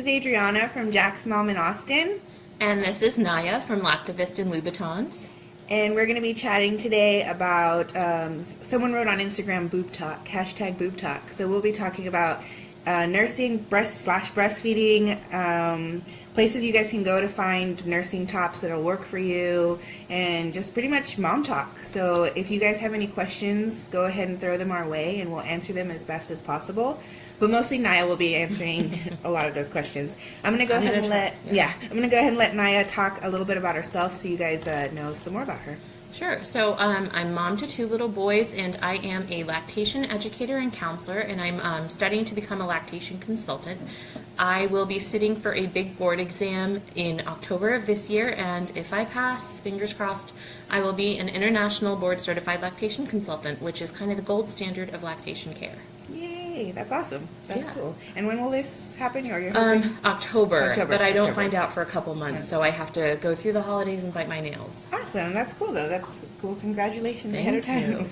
This is Adriana from Jack's Mom in Austin, And this is Naya from Lactivist and Louboutins. and we're going to be chatting today about, someone wrote on Instagram boob talk, hashtag boob talk. So we'll be talking about nursing, breastfeeding, places you guys can go to find nursing tops that'll work for you, and just pretty much mom talk. So if you guys have any questions, go ahead and throw them our way, and we'll answer them as best as possible. But mostly Naya will be answering a lot of those questions. I'm gonna go ahead and let Naya talk a little bit about herself, so you guys know some more about her. Sure. So I'm mom to two little boys, and I am a lactation educator and counselor, and I'm studying to become a lactation consultant. I will be sitting for a big board exam in October of this year, and if I pass, fingers crossed, I will be an international board certified lactation consultant, which is kind of the gold standard of lactation care. Yay, that's awesome. That's Yeah. cool. And when will this happen? Or you're hoping? October, but I don't October. find out for a couple months, so I have to go through the holidays and bite my nails. Awesome. That's cool, though. That's cool. Congratulations ahead of Thank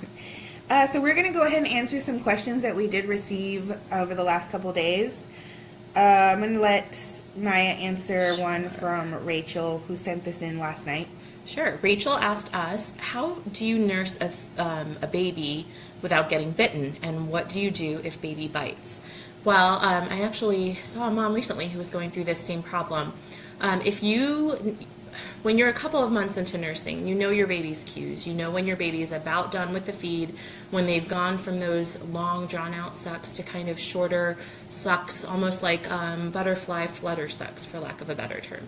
time. So we're going to go ahead and answer some questions that we did receive over the last couple days. I'm going to let Naya answer one from Rachel, who sent this in last night. Sure. Rachel asked us, how do you nurse a baby without getting bitten, and what do you do if baby bites? Well, I actually saw a mom recently who was going through this same problem. When you're a couple of months into nursing, you know your baby's cues. You know when your baby is about done with the feed, when they've gone from those long, drawn-out sucks to kind of shorter sucks, almost like butterfly flutter sucks, for lack of a better term.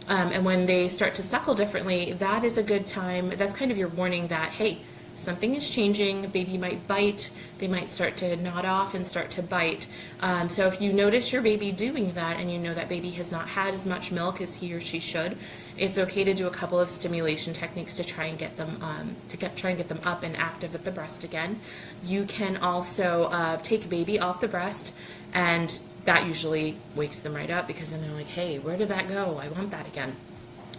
And when they start to suckle differently, that is a good time. That's kind of your warning that, hey, something is changing, baby might bite, they might start to nod off and start to bite. So if you notice your baby doing that and you know that baby has not had as much milk as he or she should, it's okay to do a couple of stimulation techniques to try and get them up and active at the breast again. You can also take baby off the breast, and that usually wakes them right up, because then they're like, hey, where did that go? I want that again.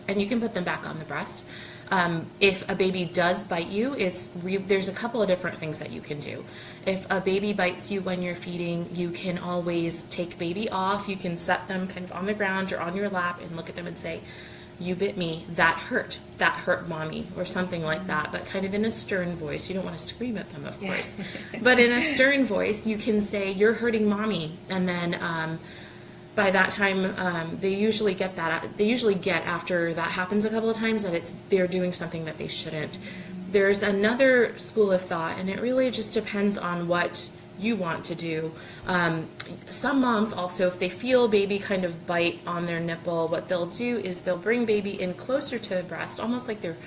And you can put them back on the breast. If a baby does bite you, there's a couple of different things that you can do. If a baby bites you when you're feeding, you can always take baby off. You can set them kind of on the ground or on your lap and look at them and say, you bit me, that hurt mommy, or something like that, but kind of in a stern voice. You don't want to scream at them, of course, but in a stern voice, you can say, you're hurting mommy, and then by that time, they usually get after that happens a couple of times that they're doing something that they shouldn't. There's another school of thought, and it really just depends on what you want to do. Some moms also, if they feel baby kind of bite on their nipple, what they'll do is they'll bring baby in closer to the breast, almost like they're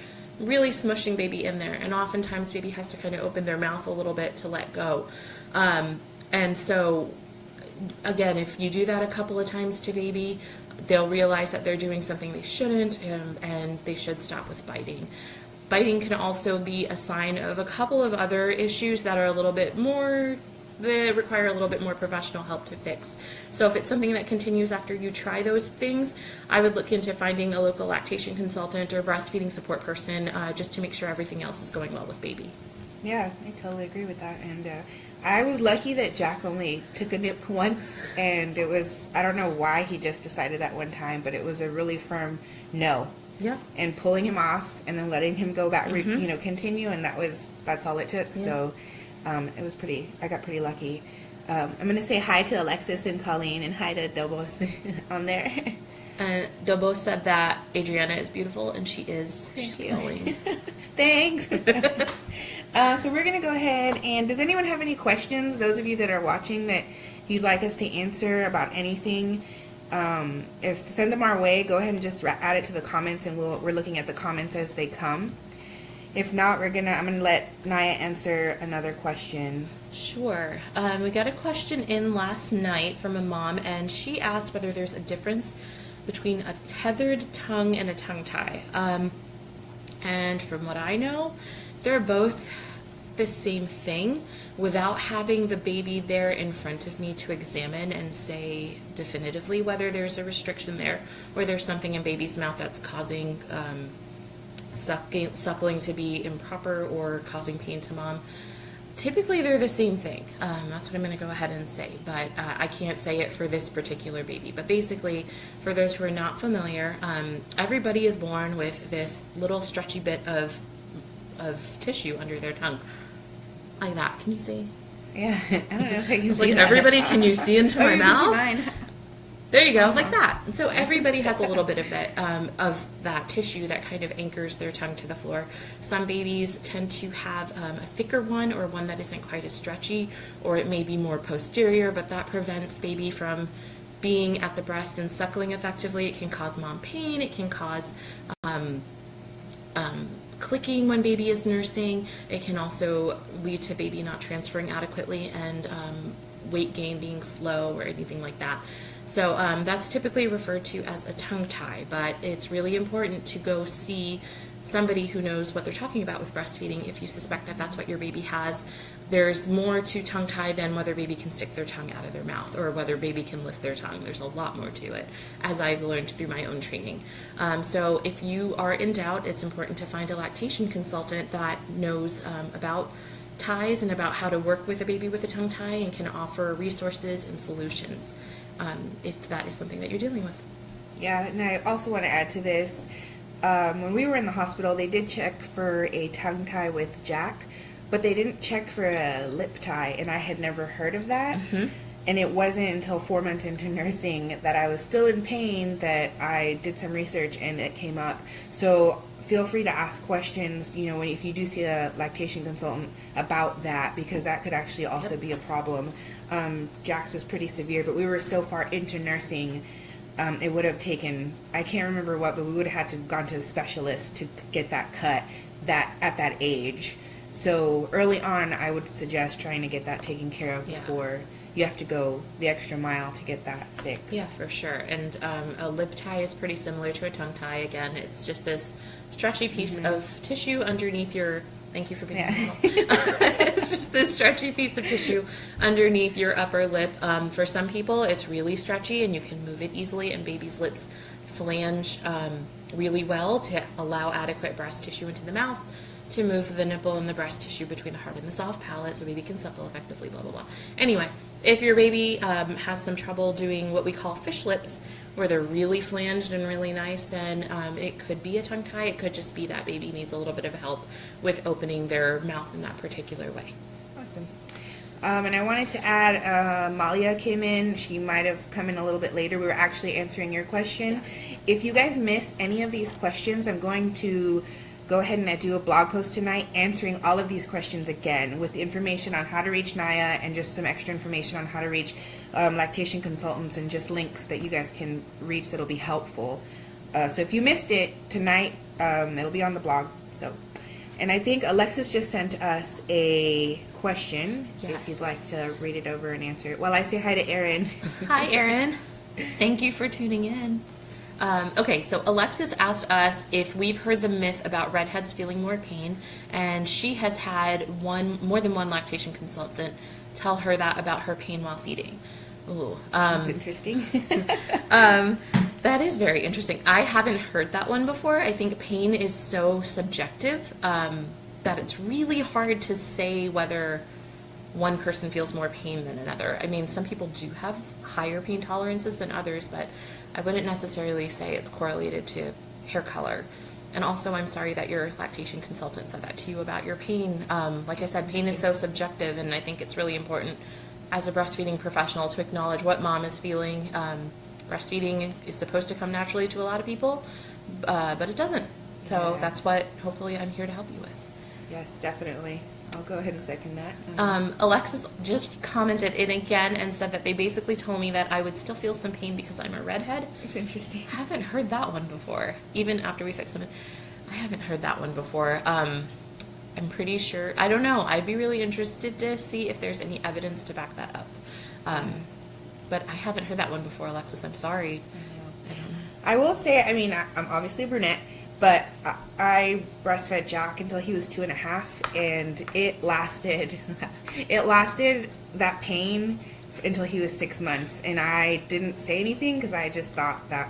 really smushing baby in there, and oftentimes baby has to kind of open their mouth a little bit to let go. And so again, if you do that a couple of times to baby, they'll realize that they're doing something they shouldn't, and they should stop with biting. Biting can also be a sign of a couple of other issues that require a little bit more professional help to fix. So if it's something that continues after you try those things, I would look into finding a local lactation consultant or breastfeeding support person, just to make sure everything else is going well with baby. Yeah, I totally agree with that. And I was lucky that Jack only took a nip once, and I don't know why he just decided that one time, but it was a really firm no. Yeah. And pulling him off and then letting him go back, continue, and that's all it took. Yeah. So I got pretty lucky. I'm going to say hi to Alexis and Colleen, and hi to Dobos on there. And Dobo said that Adriana is beautiful, and she is. Thank you. Glowing. Thanks. So we're going to go ahead, and does anyone have any questions, those of you that are watching, that you'd like us to answer about anything? If send them our way, go ahead and just add it to the comments, and we're looking at the comments as they come. If not, I'm going to let Naya answer another question. Sure. We got a question in last night from a mom, and she asked whether there's a difference between a tethered tongue and a tongue tie. And from what I know, they're both the same thing, without having the baby there in front of me to examine and say definitively whether there's a restriction there, or there's something in baby's mouth that's causing suckling to be improper or causing pain to mom. Typically, they're the same thing. That's what I'm going to go ahead and say, but I can't say it for this particular baby. But basically, for those who are not familiar, everybody is born with this little stretchy bit of tissue under their tongue, like that. Can you see? Yeah, I don't know if I can see like that. everybody, can you see into my you mouth? can see mine. There you go, like that. And so everybody has a little bit of that tissue that kind of anchors their tongue to the floor. Some babies tend to have a thicker one, or one that isn't quite as stretchy, or it may be more posterior, but that prevents baby from being at the breast and suckling effectively. It can cause mom pain. It can cause clicking when baby is nursing. It can also lead to baby not transferring adequately and weight gain being slow or anything like that. So that's typically referred to as a tongue tie, but it's really important to go see somebody who knows what they're talking about with breastfeeding if you suspect that that's what your baby has. There's more to tongue tie than whether baby can stick their tongue out of their mouth or whether baby can lift their tongue. There's a lot more to it, as I've learned through my own training. So if you are in doubt, it's important to find a lactation consultant that knows about ties and about how to work with a baby with a tongue tie and can offer resources and solutions if that is something that you're dealing with. Yeah, and I also want to add to this. When we were in the hospital, they did check for a tongue tie with Jack, but they didn't check for a lip tie, and I had never heard of that. Mm-hmm. And it wasn't until 4 months into nursing that I was still in pain that I did some research and it came up. So feel free to ask questions, if you do see a lactation consultant about that, because that could actually also be a problem. Jack's was pretty severe, but we were so far into nursing, it would have taken, I can't remember what, but we would have had to have gone to a specialist to get that cut at that age. So early on, I would suggest trying to get that taken care of before you have to go the extra mile to get that fixed. Yeah, for sure. And a lip tie is pretty similar to a tongue tie. Again, it's just this stretchy piece of tissue underneath your... Thank you for being here. It's just this stretchy piece of tissue underneath your upper lip. For some people, it's really stretchy and you can move it easily, and babies' lips flange really well to allow adequate breast tissue into the mouth to move the nipple and the breast tissue between the hard and the soft palate so baby can suckle effectively, blah, blah, blah. Anyway, if your baby has some trouble doing what we call fish lips, where they're really flanged and really nice, then it could be a tongue tie. It could just be that baby needs a little bit of help with opening their mouth in that particular way. Awesome. And I wanted to add, Malia came in. She might have come in a little bit later. We were actually answering your question. Yes. If you guys miss any of these questions, I'm going to go ahead and do a blog post tonight answering all of these questions again with information on how to reach Naya and just some extra information on how to reach lactation consultants and just links that you guys can reach that'll be helpful. So if you missed it tonight, it'll be on the blog. And I think Alexis just sent us a question. Yes. If you'd like to read it over and answer it. Well, I say hi to Erin. Hi, Erin. Thank you for tuning in. Okay, so Alexis asked us if we've heard the myth about redheads feeling more pain, and she has had more than one lactation consultant tell her that about her pain while feeding. Ooh, that's interesting. That is very interesting. I haven't heard that one before. I think pain is so subjective that it's really hard to say whether one person feels more pain than another. I mean, some people do have higher pain tolerances than others, but I wouldn't necessarily say it's correlated to hair color. And also, I'm sorry that your lactation consultant said that to you about your pain. Like I said, pain is so subjective, and I think it's really important as a breastfeeding professional to acknowledge what mom is feeling. Breastfeeding is supposed to come naturally to a lot of people, but it doesn't. So that's what hopefully I'm here to help you with. Yes, definitely. I'll go ahead and second that. Alexis just commented it again and said that they basically told me that I would still feel some pain because I'm a redhead. It's interesting. I haven't heard that one before. Even after we fix them, I haven't heard that one before. I'm pretty sure. I don't know. I'd be really interested to see if there's any evidence to back that up. But I haven't heard that one before, Alexis. I'm sorry. I don't know. I will say, I mean, I'm obviously a brunette, but I breastfed Jack until he was 2.5, and it lasted that pain until he was 6 months. And I didn't say anything because I just thought that,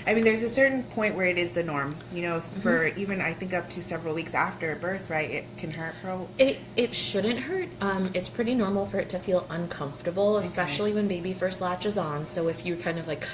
I mean, there's a certain point where it is the norm, you know, for even I think up to several weeks after birth, right? It can hurt for It shouldn't hurt. It's pretty normal for it to feel uncomfortable, especially when baby first latches on. So if you kind of like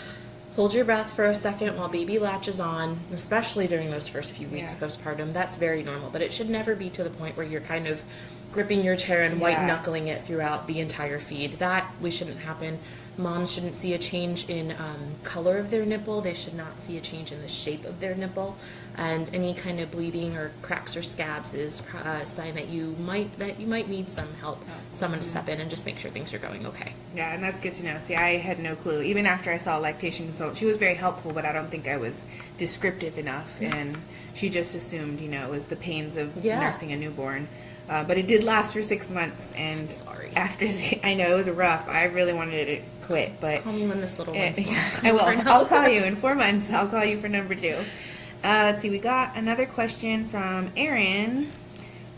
hold your breath for a second while baby latches on, especially during those first few weeks postpartum, that's very normal. But it should never be to the point where you're kind of gripping your chair and white knuckling it throughout the entire feed. That shouldn't happen. Moms shouldn't see a change in color of their nipple. They should not see a change in the shape of their nipple. And any kind of bleeding or cracks or scabs is a sign that you might need some help, someone to step in and just make sure things are going okay. Yeah, and that's good to know. See, I had no clue. Even after I saw a lactation consultant, she was very helpful, but I don't think I was descriptive enough. And she just assumed, you know, it was the pains of nursing a newborn. But it did last for 6 months, and after I know it was rough. I really wanted to quit, but call me when this little one's born. I will. I'll call you in 4 months. I'll call you for number 2. Let's see. We got another question from Erin.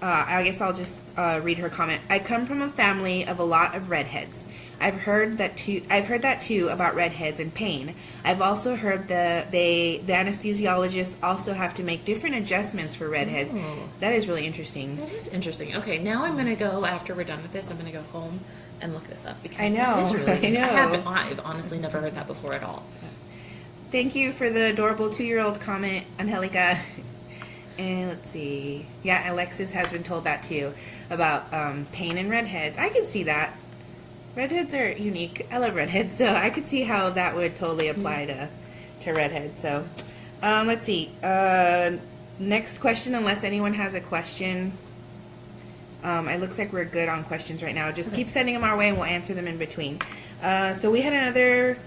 I guess I'll just read her comment. I come from a family of a lot of redheads. I've heard that too about redheads and pain. I've also heard the anesthesiologists also have to make different adjustments for redheads. That is really interesting. That is interesting. Okay, now I'm gonna go after we're done with this. I'm gonna go home and look this up because I know. I know. I've honestly never heard that before at all. Thank you for the adorable 2-year-old comment, Angelica. And let's see. Yeah, Alexis has been told that too about pain in redheads. I can see that. Redheads are unique. I love redheads, so I could see how that would totally apply to redheads. So, let's see. Next question, unless anyone has a question. It looks like we're good on questions right now. Just keep sending them our way, and we'll answer them in between. So we had another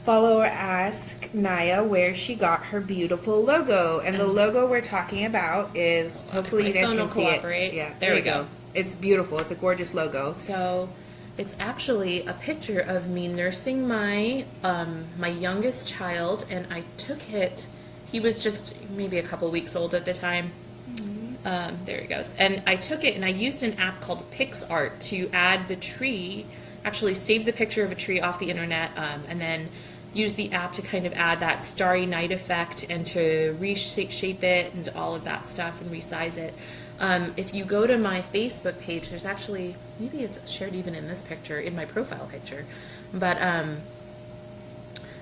follower ask Naya where she got her beautiful logo, and the logo we're talking about is hopefully you guys can see it. Yeah, there we go. It's beautiful. It's a gorgeous logo. So it's actually a picture of me nursing my my youngest child, and I took it. He was just maybe a couple weeks old at the time. There he goes. And I took it and I used an app called PixArt to add the tree, actually save the picture of a tree off the internet, and then use the app to kind of add that starry night effect and to reshape it and all of that stuff and resize it. If you go to my Facebook page, there's actually, maybe it's shared even in this picture, in my profile picture, but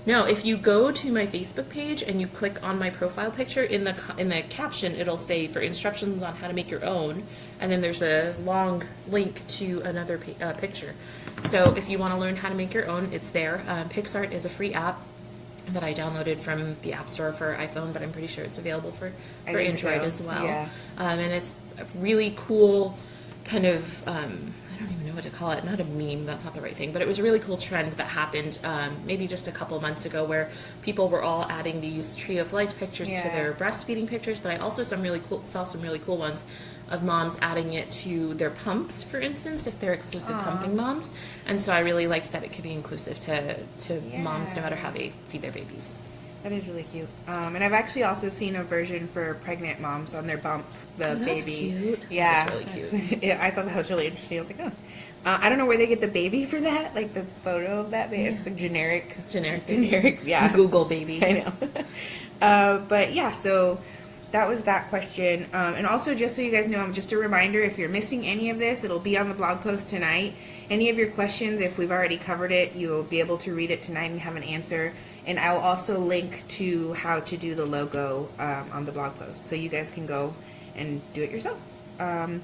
no, if you go to my Facebook page and you click on my profile picture, in the caption it'll say for instructions on how to make your own, and then there's a long link to another picture. So if you want to learn how to make your own, it's there. PixArt is a free app that I downloaded from the App Store for iPhone, but I'm pretty sure it's available for Android as well. Yeah. And it's a really cool kind of, I don't even know what to call it, not a meme, that's not the right thing, but it was a really cool trend that happened maybe just a couple months ago where people were all adding these tree of life pictures to their breastfeeding pictures, but I also saw some really cool ones of moms adding it to their pumps, for instance, if they're exclusive pumping moms. And so I really liked that it could be inclusive to moms no matter how they feed their babies. That is really cute. And I've actually also seen a version for pregnant moms on their bump, the baby. That's cute. Yeah. That's really cute. Yeah, I thought that was really interesting. I was like, oh. I don't know where they get the baby for that, like the photo of that baby. It's like generic, yeah. Google baby. I know. But yeah, so that was that question. And also, just so you guys know, just a reminder, if you're missing any of this, it'll be on the blog post tonight. Any of your questions, if we've already covered it, you'll be able to read it tonight and have an answer. And I'll also link to how to do the logo on the blog post, so you guys can go and do it yourself.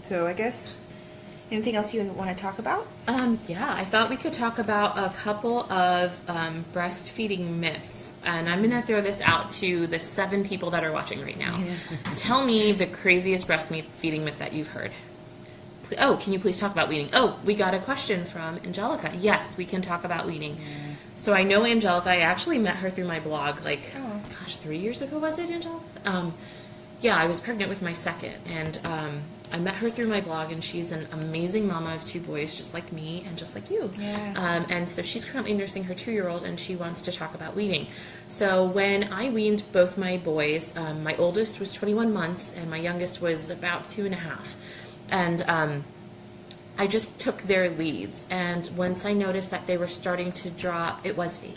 So I guess, anything else you want to talk about? Yeah, I thought we could talk about a couple of breastfeeding myths. And I'm going to throw this out to the 7 people that are watching right now. Tell me the craziest breastfeeding myth that you've heard. Oh, can you please talk about weaning? Oh, we got a question from Angelica. Yes, we can talk about weaning. So I know Angelica. I actually met her through my blog, 3 years ago, was it, Angelica? Yeah, I was pregnant with my second, and I met her through my blog, and she's an amazing mama of 2 boys, just like me and just like you. Yeah. And so she's currently nursing her 2-year-old, and she wants to talk about weaning. So when I weaned both my boys, my oldest was 21 months, and my youngest was about 2.5. And I just took their leads, and once I noticed that they were starting to drop, it was V.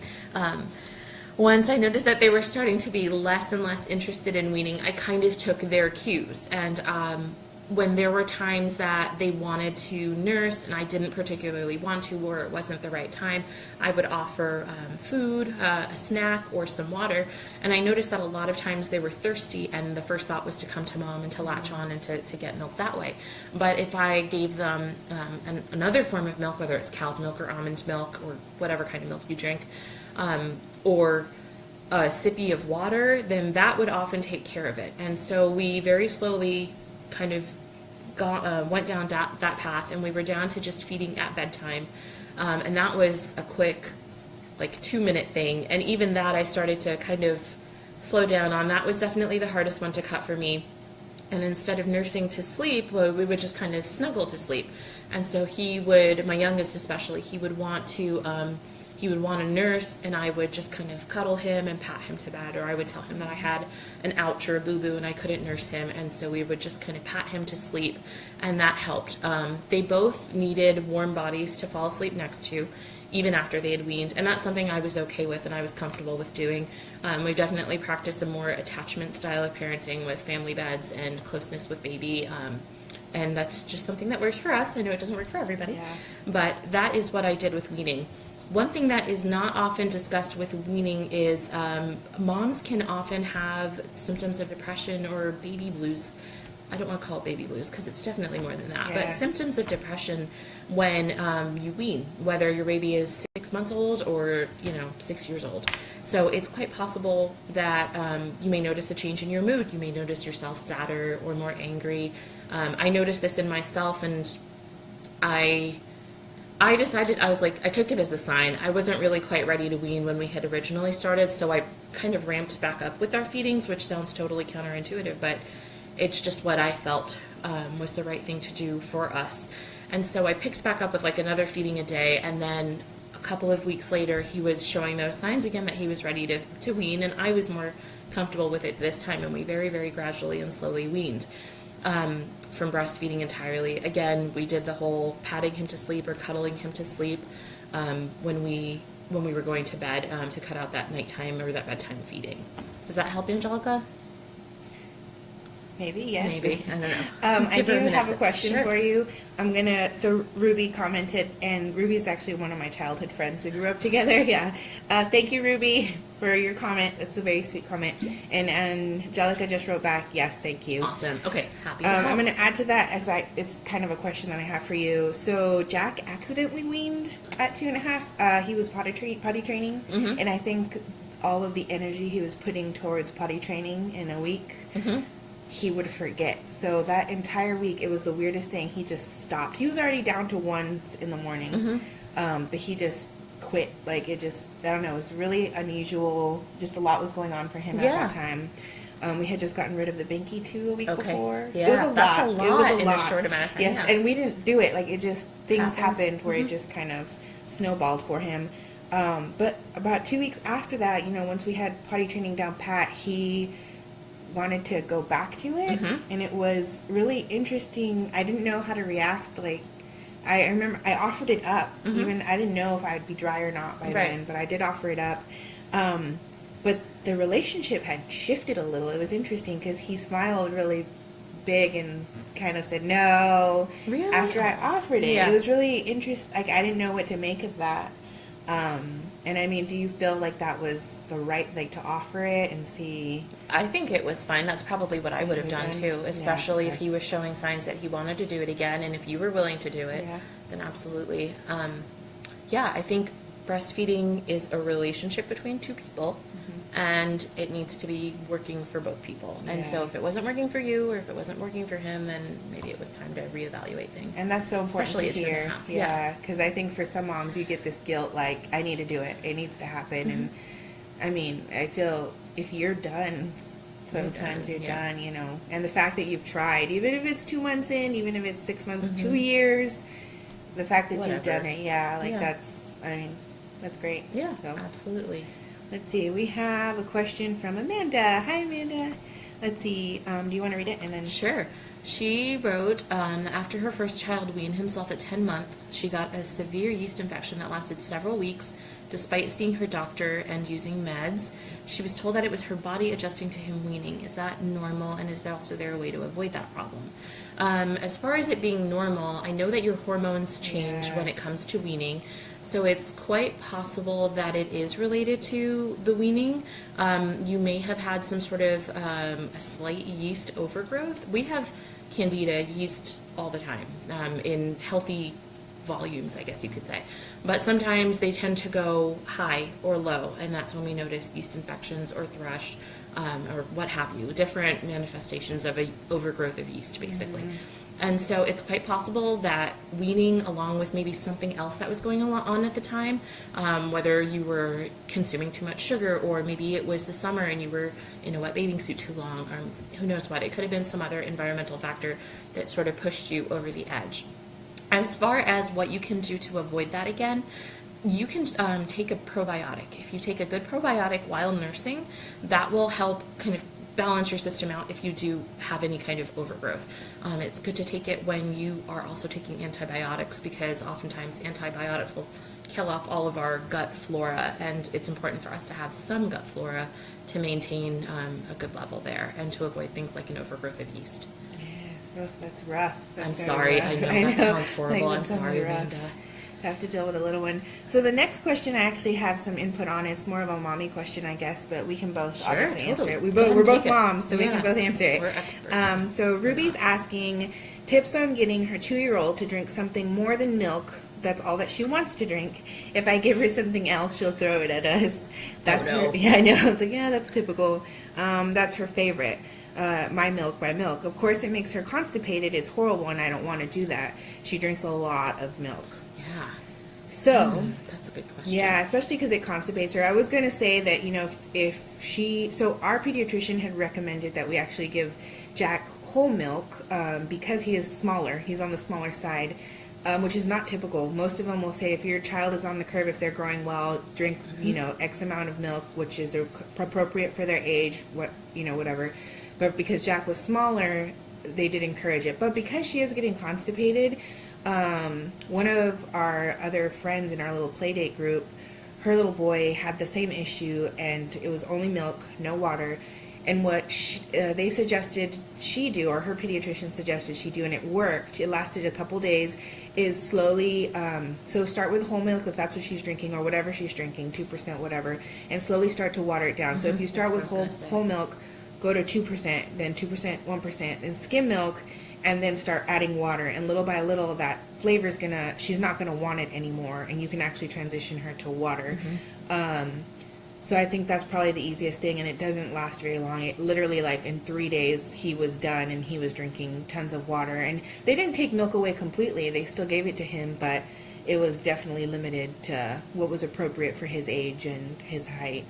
once I noticed that they were starting to be less and less interested in weaning, I kind of took their cues. And when there were times that they wanted to nurse and I didn't particularly want to, or it wasn't the right time, I would offer food, a snack, or some water. And I noticed that a lot of times they were thirsty, and the first thought was to come to mom and to latch on and to get milk that way. But if I gave them another form of milk, whether it's cow's milk or almond milk or whatever kind of milk you drink, or a sippy of water, then that would often take care of it. And so we very slowly kind of went down that path, and we were down to just feeding at bedtime. And that was a quick, like 2-minute thing. And even that I started to kind of slow down on. That was definitely the hardest one to cut for me. And instead of nursing to sleep, well, we would just kind of snuggle to sleep. And so he would, my youngest especially, he would want to nurse, and I would just kind of cuddle him and pat him to bed, or I would tell him that I had an ouch or a boo-boo and I couldn't nurse him, and so we would just kind of pat him to sleep, and that helped. They both needed warm bodies to fall asleep next to, even after they had weaned, and that's something I was okay with and I was comfortable with doing. We definitely practiced a more attachment style of parenting with family beds and closeness with baby, and that's just something that works for us. I know it doesn't work for everybody, but that is what I did with weaning. One thing that is not often discussed with weaning is moms can often have symptoms of depression or baby blues. I don't want to call it baby blues because it's definitely more than that, but symptoms of depression when you wean, whether your baby is 6 months old or 6 years old. So it's quite possible that you may notice a change in your mood. You may notice yourself sadder or more angry. I noticed this in myself, and I decided, I took it as a sign. I wasn't really quite ready to wean when we had originally started, so I kind of ramped back up with our feedings, which sounds totally counterintuitive, but it's just what I felt was the right thing to do for us. And so I picked back up with like another feeding a day, and then a couple of weeks later, he was showing those signs again that he was ready to wean, and I was more comfortable with it this time, and we very, very gradually and slowly weaned. From breastfeeding entirely. Again, we did the whole patting him to sleep or cuddling him to sleep when we were going to bed to cut out that nighttime or that bedtime feeding. Does that help, Angelica? Maybe, yes. Maybe, I don't know. I do have a question for you. So Ruby commented, and Ruby's actually one of my childhood friends. We grew up together, thank you, Ruby, for your comment. That's a very sweet comment. And Angelica just wrote back, yes, thank you. Awesome. Okay, happy to help. I'm going to add to that, as it's kind of a question that I have for you. So Jack accidentally weaned at 2.5. He was potty training, and I think all of the energy he was putting towards potty training in a week, he would forget. So that entire week, it was the weirdest thing. He just stopped. He was already down to 1 in the morning, but he just quit. Like, I don't know, it was really unusual. Just a lot was going on for him at that time. We had just gotten rid of the binky too a week before. Yeah, it was a that's lot. a lot it was a in lot. a short amount of time. Yes, and we didn't do it. Like, it just, things happened where it just kind of snowballed for him. But about 2 weeks after that, once we had potty training down pat, he wanted to go back to it, and it was really interesting. I didn't know how to react. Like, I remember I offered it up. Even I didn't know if I'd be dry or not by then, but I did offer it up. But the relationship had shifted a little. It was interesting because he smiled really big and kind of said no after I offered it. It was really interesting. Like, I didn't know what to make of that. And I mean, do you feel like that was the right, like, to offer it and see? I think it was fine. That's probably what I would have done too, especially if he was showing signs that he wanted to do it again, and if you were willing to do it, then absolutely. I think breastfeeding is a relationship between two people, and it needs to be working for both people. And so if it wasn't working for you, or if it wasn't working for him, then maybe it was time to reevaluate things. And that's so important especially to hear. Because I think for some moms, you get this guilt, like, I need to do it. It needs to happen. And I mean, I feel if you're done, sometimes you're done, And the fact that you've tried, even if it's 2 months in, even if it's 6 months, 2 years, the fact that you've done it, that's great. Yeah, so. Absolutely. Let's see. We have a question from Amanda. Hi, Amanda. Let's see. Do you want to read it? And then Sure. She wrote, after her first child weaned himself at 10 months, she got a severe yeast infection that lasted several weeks, Despite seeing her doctor and using meds, she was told that it was her body adjusting to him weaning. Is that normal, and is there also a way to avoid that problem? As far as it being normal, I know that your hormones change when it comes to weaning, so it's quite possible that it is related to the weaning. You may have had some sort of a slight yeast overgrowth. We have candida yeast all the time in healthy volumes, I guess you could say. But sometimes they tend to go high or low, and that's when we notice yeast infections or thrush or what have you, different manifestations of a overgrowth of yeast, basically. And so it's quite possible that weaning, along with maybe something else that was going on at the time, whether you were consuming too much sugar, or maybe it was the summer and you were in a wet bathing suit too long, or who knows what. It could have been some other environmental factor that sort of pushed you over the edge. As far as what you can do to avoid that again, you can take a probiotic. If you take a good probiotic while nursing, that will help kind of balance your system out if you do have any kind of overgrowth. It's good to take it when you are also taking antibiotics, because oftentimes antibiotics will kill off all of our gut flora, and it's important for us to have some gut flora to maintain a good level there and to avoid things like an overgrowth of yeast. Oh, that's rough. I'm sorry. Rough. I know that sounds horrible. I'm sorry, Amanda. To have to deal with a little one. So the next question I actually have some input on. It's more of a mommy question, I guess, but we can both obviously answer it. We're both moms, so we can both answer it. We're experts. So Ruby's asking tips on getting her 2-year-old to drink something more than milk. That's all that she wants to drink. If I give her something else, she'll throw it at us. That's her. Yeah, I know. It's like, yeah, that's typical. That's her favorite. My milk, my milk. Of course, it makes her constipated. It's horrible, and I don't want to do that. She drinks a lot of milk. Yeah. So that's a good question. Yeah, especially because it constipates her. I was going to say that, if she... So our pediatrician had recommended that we actually give Jack whole milk because he is smaller. He's on the smaller side, which is not typical. Most of them will say if your child is on the curve, if they're growing well, drink, X amount of milk, which is appropriate for their age, whatever. But because Jack was smaller, they did encourage it. But because she is getting constipated... one of our other friends in our little play date group, her little boy had the same issue, and it was only milk, no water. And what they suggested she do, or her pediatrician suggested she do, and it worked. It lasted a couple days. Is slowly, so start with whole milk if that's what she's drinking, or whatever she's drinking, 2%, whatever, and slowly start to water it down. So if you start with whole milk, go to 2%, then 2%, 1%, then skim milk. And then start adding water, and little by little that flavor's she's not gonna want it anymore, and you can actually transition her to water. So I think that's probably the easiest thing, and it doesn't last very long. It literally, like, in 3 days he was done, and he was drinking tons of water. And they didn't take milk away completely. They still gave it to him, but it was definitely limited to what was appropriate for his age and his height,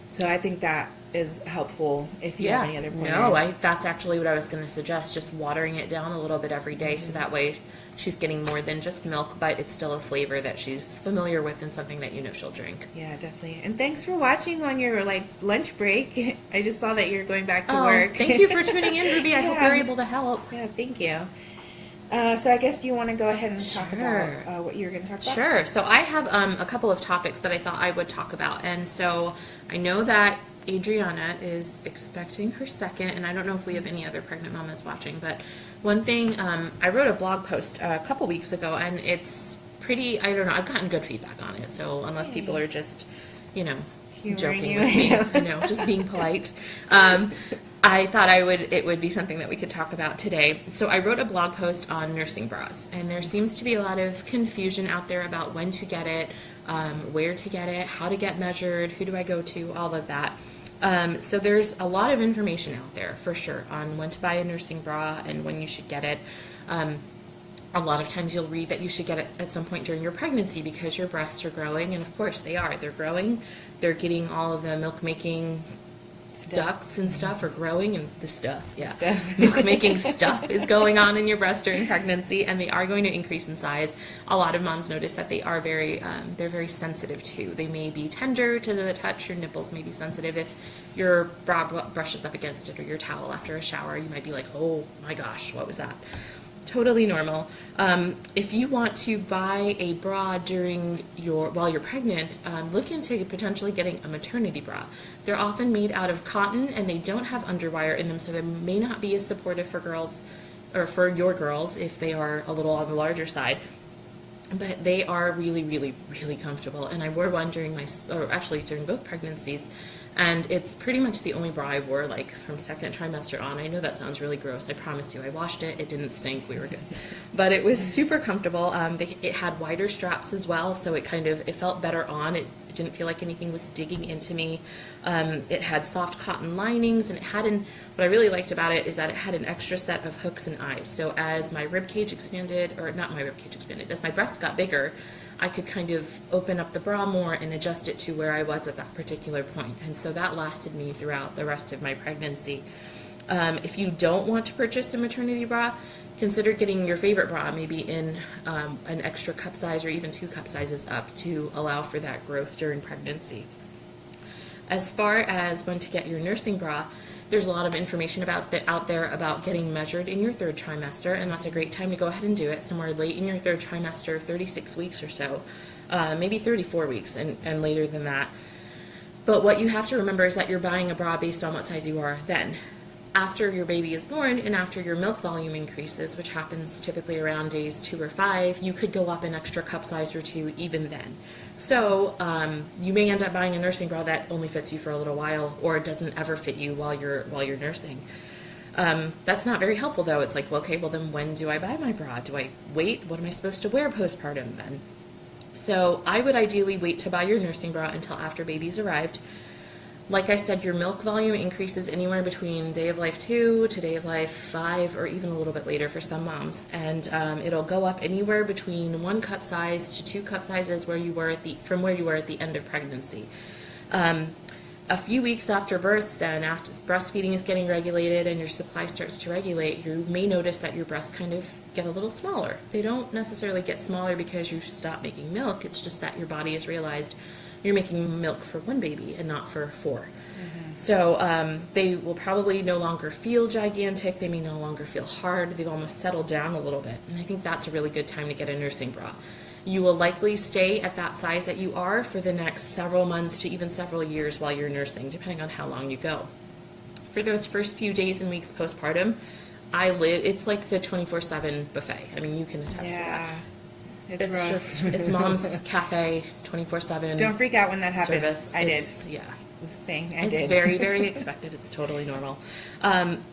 So I think that is helpful if you have any other pointers. No, that's actually what I was going to suggest, just watering it down a little bit every day, so that way she's getting more than just milk, but it's still a flavor that she's familiar with and something that she'll drink. Yeah, definitely. And thanks for watching on your lunch break. I just saw that you're going back to work. Thank you for tuning in, Ruby. I hope we were able to help. Yeah, thank you. So I guess you want to go ahead and talk about what you're going to talk about? Sure. So I have a couple of topics that I thought I would talk about. And so I know that Adriana is expecting her second, and I don't know if we have any other pregnant mamas watching, but one thing, I wrote a blog post a couple weeks ago, and it's pretty, I don't know, I've gotten good feedback on it, so unless people are just, joking with me, just being polite, I thought it would be something that we could talk about today. So I wrote a blog post on nursing bras, and there seems to be a lot of confusion out there about when to get it, where to get it, how to get measured, who do I go to, all of that. So there's a lot of information out there for sure on when to buy a nursing bra and when you should get it. A lot of times you'll read that you should get it at some point during your pregnancy because your breasts are growing, and of course they are. They're growing. They're getting all of the milk-making ducts and stuff are growing, and the stuff, milk-making stuff is going on in your breast during pregnancy, and they are going to increase in size. A lot of moms notice that they are they're very sensitive too. They may be tender to the touch. Your nipples may be sensitive. If your bra brushes up against it, or your towel after a shower, you might be like, oh my gosh, what was that? Totally normal. If you want to buy a bra while you're pregnant, look into potentially getting a maternity bra. They're often made out of cotton and they don't have underwire in them, so they may not be as supportive for girls or for your girls if they are a little on the larger side. But they are really, really, really comfortable. And I wore one during both pregnancies. And it's pretty much the only bra I wore, like, from second trimester on. I know that sounds really gross. I promise you. I washed it. It didn't stink. We were good. But it was super comfortable. It had wider straps as well, so it felt better on. It didn't feel like anything was digging into me. It had soft cotton linings, and what I really liked about it is that it had an extra set of hooks and eyes. So as my rib cage expanded, or not my rib cage expanded, as my breasts got bigger, I could kind of open up the bra more and adjust it to where I was at that particular point. And so that lasted me throughout the rest of my pregnancy. If you don't want to purchase a maternity bra, consider getting your favorite bra, maybe in an extra cup size or even 2 cup sizes up to allow for that growth during pregnancy. As far as when to get your nursing bra, there's a lot of information out there about getting measured in your 3rd trimester, and that's a great time to go ahead and do it somewhere late in your 3rd trimester, 36 weeks or so, maybe 34 weeks and later than that. But what you have to remember is that you're buying a bra based on what size you are then. After your baby is born and after your milk volume increases, which happens typically around days 2 or 5, you could go up an extra cup size or 2 even then. So you may end up buying a nursing bra that only fits you for a little while or doesn't ever fit you while you're nursing. That's not very helpful though. It's like, well, okay, well then when do I buy my bra? Do I wait? What am I supposed to wear postpartum then? So I would ideally wait to buy your nursing bra until after baby's arrived. Like I said, your milk volume increases anywhere between day of life 2 to day of life 5, or even a little bit later for some moms. And it'll go up anywhere between 1 cup size to 2 cup sizes from where you were at the end of pregnancy. A few weeks after birth, then, after breastfeeding is getting regulated and your supply starts to regulate, you may notice that your breasts kind of get a little smaller. They don't necessarily get smaller because you stop making milk. It's just that your body has realized you're making milk for 1 baby and not for 4. Mm-hmm. So they will probably no longer feel gigantic. They may no longer feel hard. They've almost settled down a little bit. And I think that's a really good time to get a nursing bra. You will likely stay at that size that you are for the next several months to even several years while you're nursing, depending on how long you go. For those first few days and weeks postpartum, it's like the 24/7 buffet. I mean, you can attest to that. It's mom's cafe, 24/7. Don't freak out when that happens. Service. I did. Yeah. I was saying I did. It's very, very expected. It's totally normal.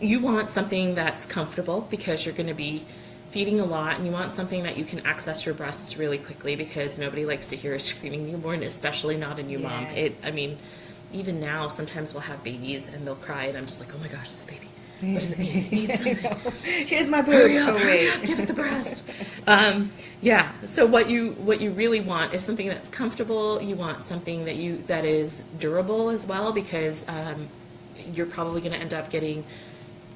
You want something that's comfortable because you're going to be feeding a lot, and you want something that you can access your breasts really quickly because nobody likes to hear a screaming newborn, especially not a new mom. Even now, sometimes we'll have babies and they'll cry, and I'm just like, oh my gosh, this baby. What does it need? It needs something. Here's my boob. Hurry up, give it the breast. So what you really want is something that's comfortable. You want something that is durable as well, because you're probably going to end up getting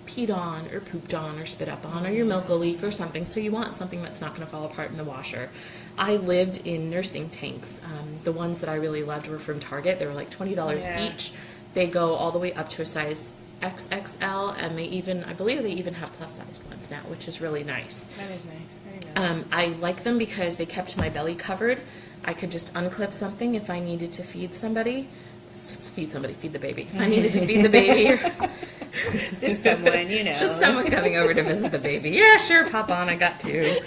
peed on or pooped on or spit up on, or your milk will leak or something. So you want something that's not going to fall apart in the washer. I lived in nursing tanks. The ones that I really loved were from Target. They were like $20 each. They go all the way up to a size XXL, and I believe they even have plus sized ones now, which is really nice. That is nice. Very nice. I like them because they kept my belly covered. I could just unclip something if I needed to feed somebody. Feed the baby. If I needed to feed the baby. Just someone, Just someone coming over to visit the baby. Yeah, sure, pop on, I got 2.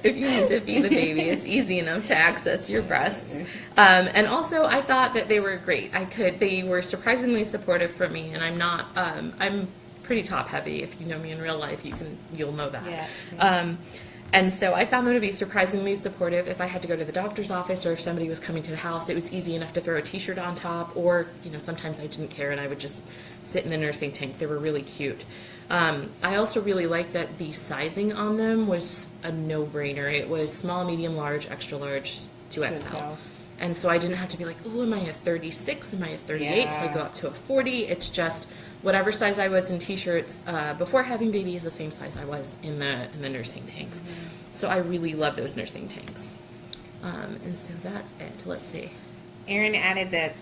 If you need to feed the baby, it's easy enough to access your breasts. And also, I thought that they were great. They were surprisingly supportive for me, and I'm pretty top heavy. If you know me in real life, you'll know that. Yeah, and so I found them to be surprisingly supportive. If I had to go to the doctor's office or if somebody was coming to the house, it was easy enough to throw a t-shirt on top, or sometimes I didn't care and I would just sit in the nursing tank. They were really cute. I also really liked that the sizing on them was a no-brainer. It was small, medium, large, extra large, 2XL. And so I didn't have to be like, oh, am I a 36? Am I a 38? Yeah. So I go up to a 40. It's just whatever size I was in t-shirts before having baby is the same size I was in the nursing tanks. Mm-hmm. So I really love those nursing tanks. And so that's it. Let's see. Erin added that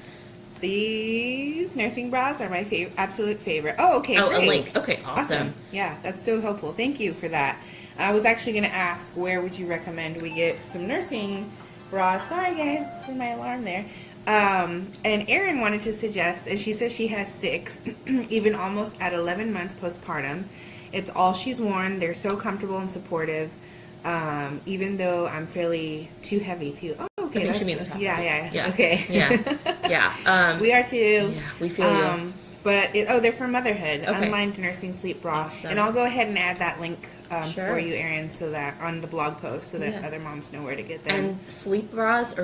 these nursing bras are my absolute favorite. Oh, okay, Oh, great. a link. Okay, awesome. Yeah, that's so helpful. Thank you for that. I was actually going to ask, where would you recommend we get some nursing bras? Sorry, guys, for my alarm there. And Erin wanted to suggest, and she says she has 6, even almost at 11 months postpartum. It's all she's worn. They're so comfortable and supportive. Even though I'm fairly too heavy too. Oh, okay. I think she means top. Yeah. Okay. Yeah. We are too. Yeah, we feel you. But they're for motherhood. Okay. Unlined nursing sleep bra. Awesome. And I'll go ahead and add that link Sure. for you, Erin, so that on the blog post, so that Yeah. other moms know where to get them. And sleep bras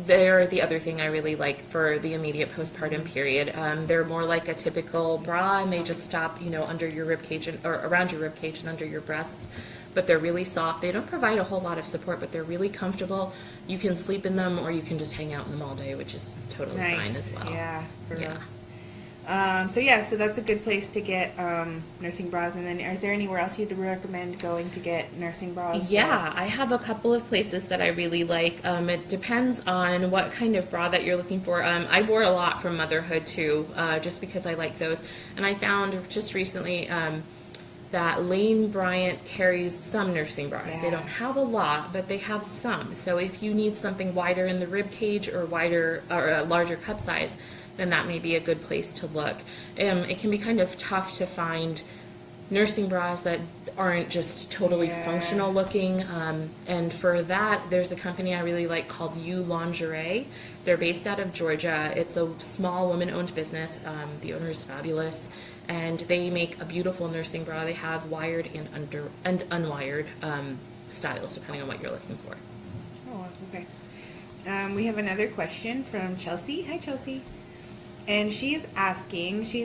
they're the other thing I really like for the immediate postpartum period. They're more like a typical bra, and they just stop, under your rib cage or around your rib cage and under your breasts. But they're really soft. They don't provide a whole lot of support, but they're really comfortable. You can sleep in them, or you can just hang out in them all day, which is totally fine as well. Yeah. Yeah. So that's a good place to get nursing bras. And then, is there anywhere else you'd recommend going to get nursing bras? Yeah, I have a couple of places that I really like. It depends on what kind of bra that you're looking for. I wore a lot from motherhood too, just because I like those. And I found just recently that Lane Bryant carries some nursing bras. Yeah. They don't have a lot, but they have some. So if you need something wider in the rib cage or wider or a larger cup size, then that may be a good place to look. It can be kind of tough to find nursing bras that aren't just totally functional looking. And for that, there's a company I really like called You Lingerie. They're based out of Georgia. It's a small woman-owned business. The owner is fabulous. And they make a beautiful nursing bra. They have wired and unwired styles, depending on what you're looking for. Oh, okay. We have another question from Chelsea. Hi, Chelsea. And she's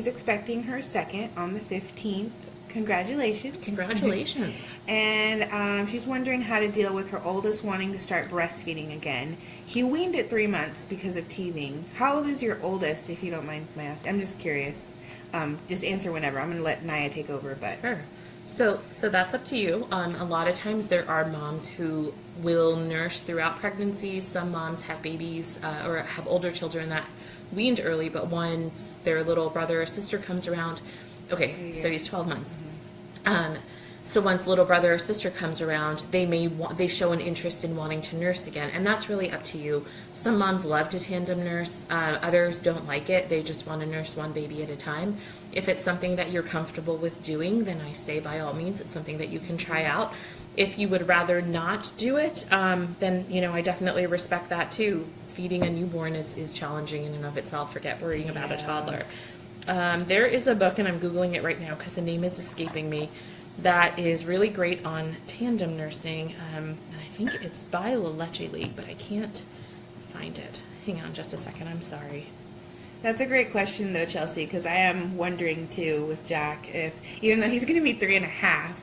expecting her second on the 15th. Congratulations. Congratulations. And she's wondering how to deal with her oldest wanting to start breastfeeding again. He weaned at 3 months because of teething. How old is your oldest, if you don't mind my asking? I'm just curious. Just answer whenever. I'm going to let Naya take over. But Sure. So that's up to you. A lot of times there are moms who will nurse throughout pregnancy. Some moms have babies or have older children that weaned early, but once their little brother or sister comes around, so he's 12 months. So once little brother or sister comes around, they show an interest in wanting to nurse again, and that's really up to you. Some moms love to tandem nurse, others don't like it. They just want to nurse one baby at a time. If it's something that you're comfortable with doing, then I say by all means, it's something that you can try out. If you would rather not do it, then I definitely respect that too. Feeding a newborn is challenging in and of itself. Forget worrying about a toddler. There is a book, and I'm Googling it right now because the name is escaping me, that is really great on tandem nursing. And I think it's by La Leche League, but I can't find it. Hang on just a second. I'm sorry. that's a great question, though, Chelsea, because I am wondering, too, with Jack, if, even though he's going to be 3.5,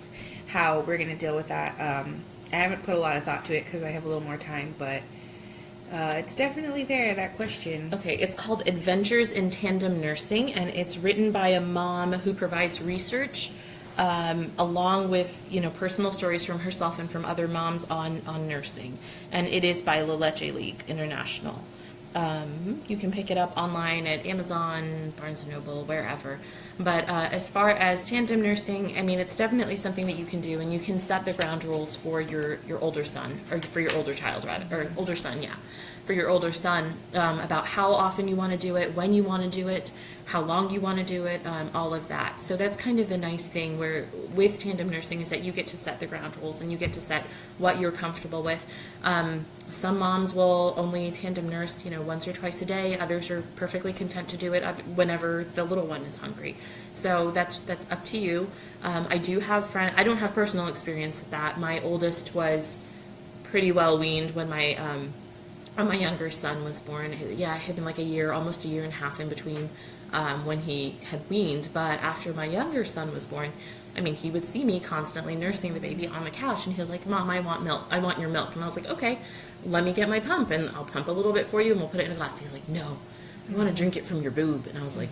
how we're going to deal with that. I haven't put a lot of thought to it because I have a little more time, but it's definitely there, that question. Okay, it's called Adventures in Tandem Nursing, and it's written by a mom who provides research along with personal stories from herself and from other moms on nursing, and it is by La Leche League International. You can pick it up online at Amazon, Barnes & Noble, wherever. But as far as tandem nursing, I mean, it's definitely something that you can do, and you can set the ground rules for your older son, or for your older child, rather, or older son, for your older son, about how often you want to do it, when you want to do it, how long you want to do it, all of that. So that's kind of the nice thing with tandem nursing, is that you get to set the ground rules and you get to set what you're comfortable with. Some moms will only tandem nurse, once or twice a day. Others are perfectly content to do it whenever the little one is hungry. So that's up to you. I do have I don't have personal experience with that. My oldest was pretty well weaned when my younger son was born. Yeah, it had been like almost a year and a half in between when he had weaned. But after my younger son was born, I mean, he would see me constantly nursing the baby on the couch, and he was like, "Mom, I want milk. I want your milk." And I was like, "Okay, let me get my pump, and I'll pump a little bit for you, and we'll put it in a glass." He's like, "No, I want to drink it from your boob." And I was like,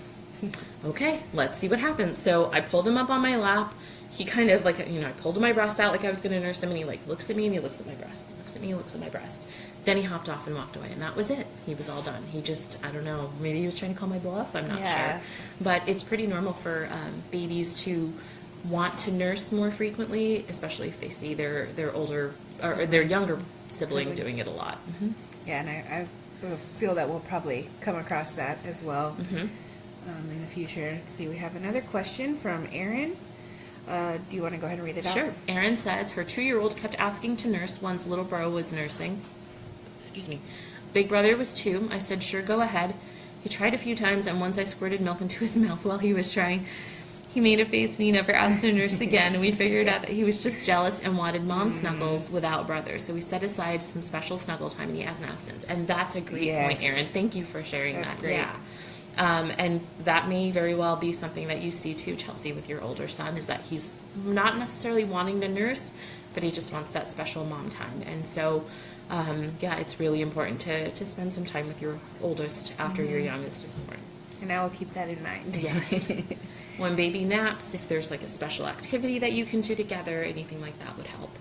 "Okay, let's see what happens." So I pulled him up on my lap. He kind of I pulled my breast out like I was going to nurse him, and he looks at me and he looks at my breast, looks at me, looks at my breast. Then he hopped off and walked away, and that was it. He was all done. He just, I don't know, maybe he was trying to call my bluff. I'm not sure. But it's pretty normal for babies to want to nurse more frequently, especially if they see their older or their younger sibling doing it a lot. Mm-hmm. Yeah, and I feel that we'll probably come across that as well in the future. Let's see, we have another question from Erin. Do you want to go ahead and read it out? Sure. Erin says her 2-year-old kept asking to nurse once little bro was nursing. Excuse me. Big brother was 2. I said, sure, go ahead. He tried a few times, and once I squirted milk into his mouth while he was trying. He made a face, and he never asked to nurse again, and we figured out that he was just jealous and wanted mom snuggles without brother. So we set aside some special snuggle time, and he hasn't asked since. And that's a great point, Erin. Thank you for sharing that. Great. Yeah. And that may very well be something that you see too, Chelsea, with your older son, is that he's not necessarily wanting to nurse, but he just wants that special mom time. And so, it's really important to spend some time with your oldest after your youngest is born. And I will keep that in mind. Yes. When baby naps, if there's like a special activity that you can do together, anything like that would help.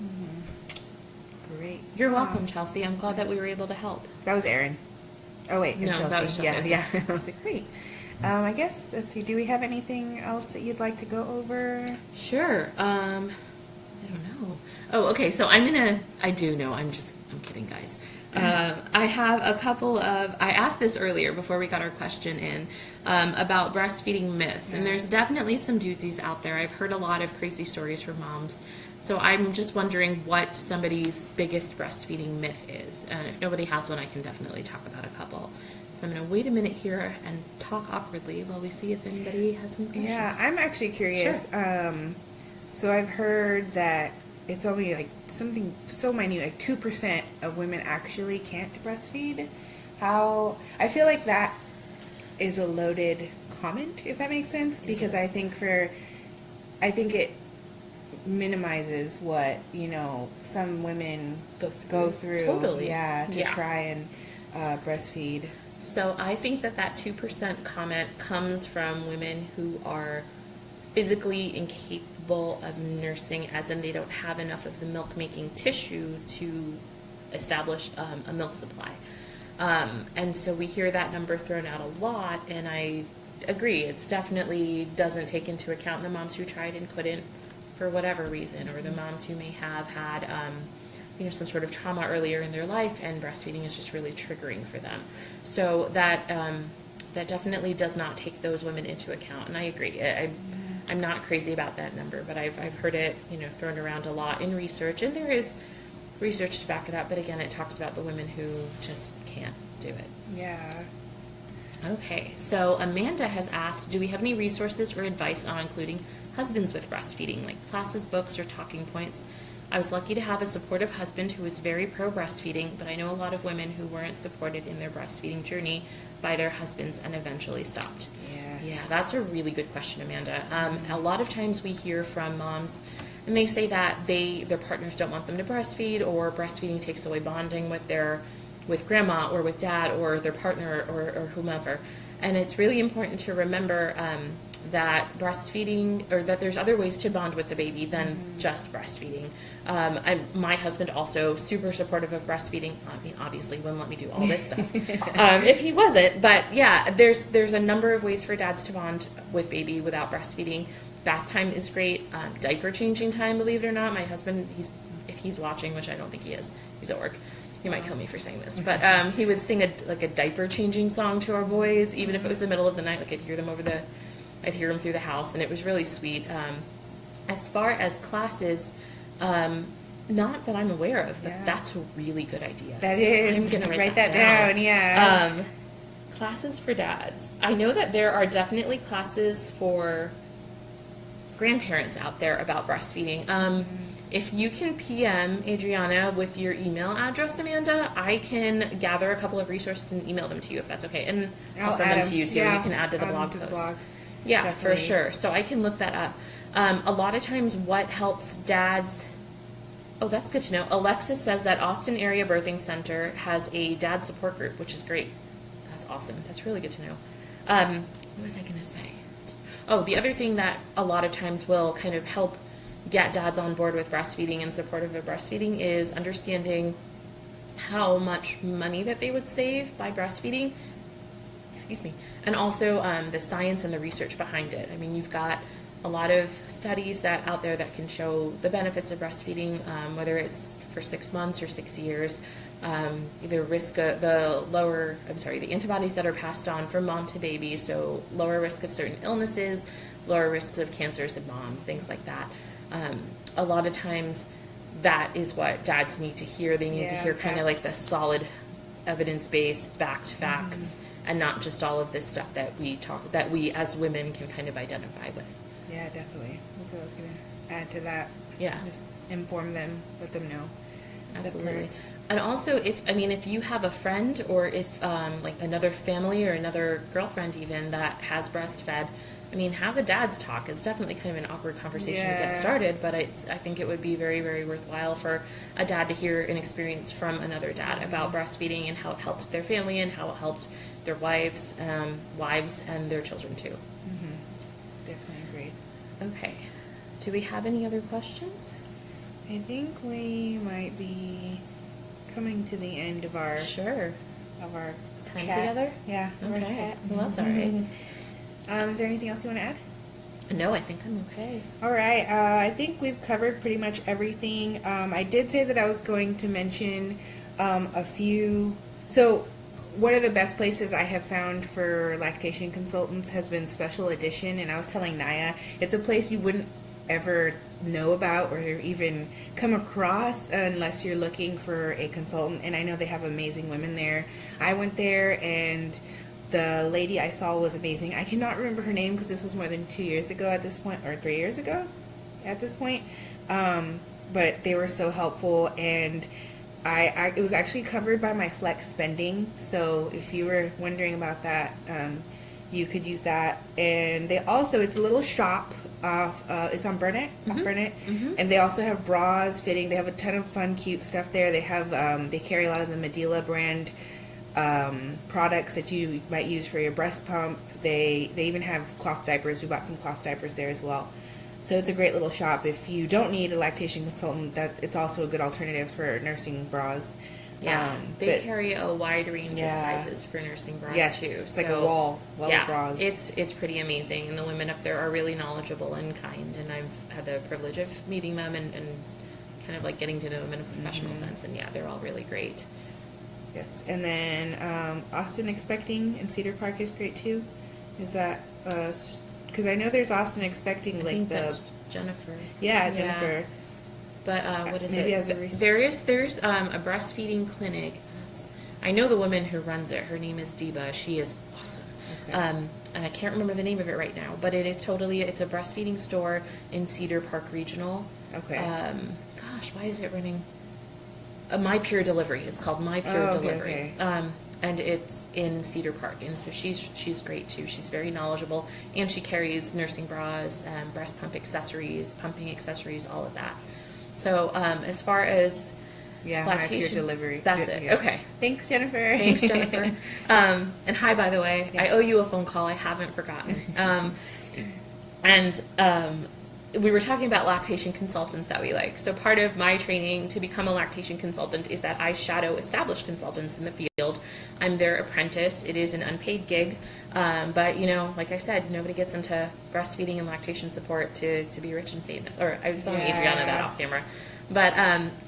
Great. You're welcome, Chelsea. I'm glad that we were able to help. That was Erin. Oh, wait. No, Chelsea. that was Chelsea. Yeah. I was like, great. I guess, let's see, do we have anything else that you'd like to go over? Sure. I don't know. Oh, okay. So I do know. I'm kidding, guys. I have a couple of, I asked this earlier before we got our question in, about breastfeeding myths. And there's definitely some doozies out there. I've heard a lot of crazy stories from moms. So I'm just wondering what somebody's biggest breastfeeding myth is. And if nobody has one, I can definitely talk about a couple. So I'm going to wait a minute here and talk awkwardly while we see if anybody has some questions. Yeah, I'm actually curious. Sure. So I've heard that it's only like something so minute, like 2% of women actually can't breastfeed. I feel like that is a loaded comment, if that makes sense, because I think it minimizes what, some women go through. Totally. To try and breastfeed. So I think that 2% comment comes from women who are physically incapable of nursing, as in they don't have enough of the milk-making tissue to establish a milk supply. And so we hear that number thrown out a lot, and I agree. It's definitely doesn't take into account the moms who tried and couldn't for whatever reason, or the moms who may have had some sort of trauma earlier in their life, and breastfeeding is just really triggering for them. So that definitely does not take those women into account, and I agree. I'm not crazy about that number, but I've heard it thrown around a lot in research, and there is research to back it up. But again, it talks about the women who just can't do it. Yeah. Okay, so Amanda has asked, do we have any resources or advice on including husbands with breastfeeding, like classes, books, or talking points? I was lucky to have a supportive husband who was very pro breastfeeding, but I know a lot of women who weren't supported in their breastfeeding journey by their husbands and eventually stopped. Yeah, that's a really good question, Amanda. A lot of times we hear from moms, and they say that their partners don't want them to breastfeed, or breastfeeding takes away bonding with grandma or with dad or their partner or whomever. And it's really important to remember that breastfeeding, or that there's other ways to bond with the baby than just breastfeeding. My husband also super supportive of breastfeeding. I mean, obviously wouldn't let me do all this stuff if he wasn't. But yeah, there's a number of ways for dads to bond with baby without breastfeeding. Bath time is great. Diaper changing time, believe it or not. My husband, if he's watching, which I don't think he is, he's at work. He might kill me for saying this, but he would sing a diaper changing song to our boys, even if it was the middle of the night. Like I'd hear them through the house, and it was really sweet. As far as classes, not that I'm aware of, but that's a really good idea. That is. I'm gonna write that down. Yeah. Classes for dads. I know that there are definitely classes for grandparents out there about breastfeeding. If you can PM Adriana with your email address, Amanda, I can gather a couple of resources and email them to you if that's okay. And I'll send them to you too. Yeah, you can add to the blog post. Yeah, Definitely. for sure. So I can look that up. A lot of times what helps dads... Oh, that's good to know. Alexis says that Austin Area Birthing Center has a dad support group, which is great. That's awesome. That's really good to know. What was I going to say? Oh, the other thing that a lot of times will kind of help get dads on board with breastfeeding and supportive of breastfeeding is understanding how much money that they would save by breastfeeding. Excuse me. And also the science and the research behind it. I mean, you've got a lot of studies that out there that can show the benefits of breastfeeding, whether it's for 6 months or 6 years. The antibodies that are passed on from mom to baby, so lower risk of certain illnesses, lower risks of cancers in moms, things like that. A lot of times that is what dads need to hear. They need to hear kind of like the solid evidence-based backed facts, and not just all of this stuff that we as women can kind of identify with. Yeah, definitely. That's what I was going to add to that. Yeah. Just inform them, let them know. Absolutely. And also, if you have a friend, or if like another family or another girlfriend even that has breastfed, I mean, have the dads talk. It's definitely kind of an awkward conversation to get started, but I think it would be very, very worthwhile for a dad to hear an experience from another dad about breastfeeding and how it helped their family and how it helped their wives and their children too. Definitely agreed. Okay. Do we have any other questions? I think we might be coming to the end of our time chat. together. Yeah. Our Okay. chat. Well, that's all right. Is there anything else you want to add? No, I think I'm okay. All right. I think we've covered pretty much everything. I did say that I was going to mention a few. So, one of the best places I have found for lactation consultants has been Special Edition, and I was telling Naya, it's a place you wouldn't ever know about or even come across unless you're looking for a consultant, and I know they have amazing women there. I went there, and the lady I saw was amazing. I cannot remember her name because this was more than 2 years ago at this point, or 3 years ago at this point, but they were so helpful, and it was actually covered by my flex spending, so if you were wondering about that, you could use that. And they also, it's a little shop off, it's on Burnett, and they also have bras, fitting. They have a ton of fun, cute stuff there. They have, they carry a lot of the Medela brand products that you might use for your breast pump. They even have cloth diapers. We bought some cloth diapers there as well. So it's a great little shop. If you don't need a lactation consultant, it's also a good alternative for nursing bras. Yeah, they carry a wide range of sizes for nursing bras too. It's like a wall of bras. It's pretty amazing, and the women up there are really knowledgeable and kind, and I've had the privilege of meeting them and kind of like getting to know them in a professional sense, and they're all really great. Yes, and then Austin Expecting in Cedar Park is great too. Is that because I know there's Austin Expecting, I think that's Jennifer. Yeah, Jennifer. But what is maybe it? As a there's a breastfeeding clinic. I know the woman who runs it. Her name is Deba. She is awesome. Okay. And I can't remember the name of it right now, but it's a breastfeeding store in Cedar Park Regional. Okay. Gosh, why is it running? My Pure Delivery. It's called My Pure Delivery. Okay. And it's in Cedar Park, and so she's great too. She's very knowledgeable, and she carries nursing bras, breast pump accessories, pumping accessories, all of that. So as far as lactation, My Pure Delivery. That's it. Yeah. Okay. Thanks, Jennifer. Thanks, Jennifer. And hi, by the way. Yeah. I owe you a phone call. I haven't forgotten. We were talking about lactation consultants that we like. So part of my training to become a lactation consultant is that I shadow established consultants in the field. I'm their apprentice. It is an unpaid gig. But, like I said, nobody gets into breastfeeding and lactation support to be rich and famous. Or I was telling Adriana that off camera. But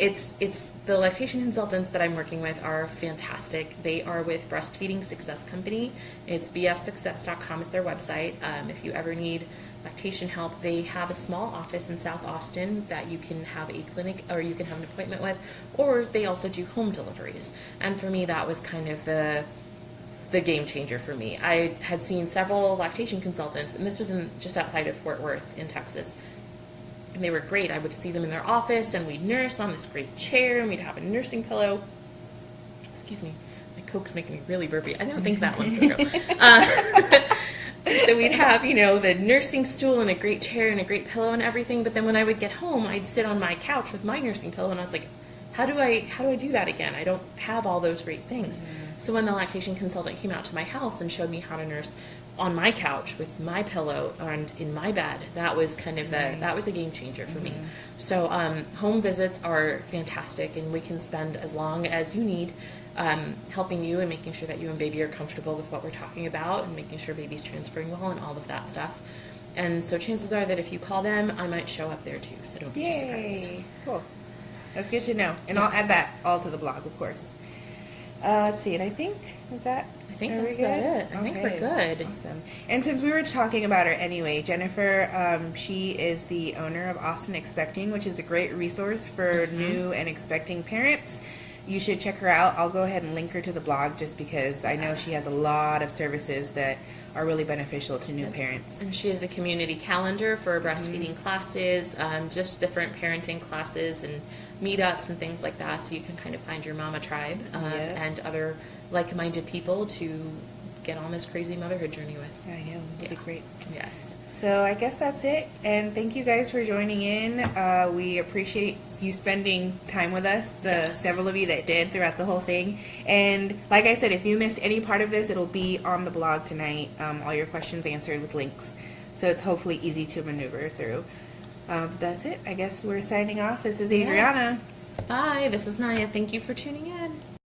it's the lactation consultants that I'm working with are fantastic. They are with Breastfeeding Success Company. It's bfsuccess.com is their website. If you ever need lactation help, they have a small office in South Austin that you can have a clinic or you can have an appointment with, or they also do home deliveries. And for me, that was kind of the game changer for me. I had seen several lactation consultants, and this was just outside of Fort Worth in Texas. And they were great. I would see them in their office, and we'd nurse on this great chair, and we'd have a nursing pillow. Excuse me, my Coke's making me really burpy. I don't think that one through. So we'd have, the nursing stool and a great chair and a great pillow and everything. But then when I would get home, I'd sit on my couch with my nursing pillow, and I was like, how do I do that again? I don't have all those great things. So when the lactation consultant came out to my house and showed me how to nurse on my couch with my pillow and in my bed, that was kind of that was a game changer for me. So home visits are fantastic, and we can spend as long as you need helping you and making sure that you and baby are comfortable with what we're talking about and making sure baby's transferring well and all of that stuff. And so chances are that if you call them, I might show up there too, so don't be too surprised. Cool. That's good to know. And I'll add that all to the blog, of course. Let's see, and I think, I think that's about it. I think we're good. Awesome. And since we were talking about her anyway, Jennifer, she is the owner of Austin Expecting, which is a great resource for new and expecting parents. You should check her out. I'll go ahead and link her to the blog just because I know she has a lot of services that are really beneficial to new parents. And she has a community calendar for breastfeeding classes, just different parenting classes and meetups and things like that, so you can kind of find your mama tribe and other like-minded people to get on this crazy motherhood journey with. I know. It'll be great. Yes. So I guess that's it. And thank you guys for joining in. We appreciate you spending time with us, several of you that did throughout the whole thing. And like I said, if you missed any part of this, it'll be on the blog tonight. All your questions answered with links. So it's hopefully easy to maneuver through. That's it. I guess we're signing off. This is Adriana. Bye. This is Naya. Thank you for tuning in.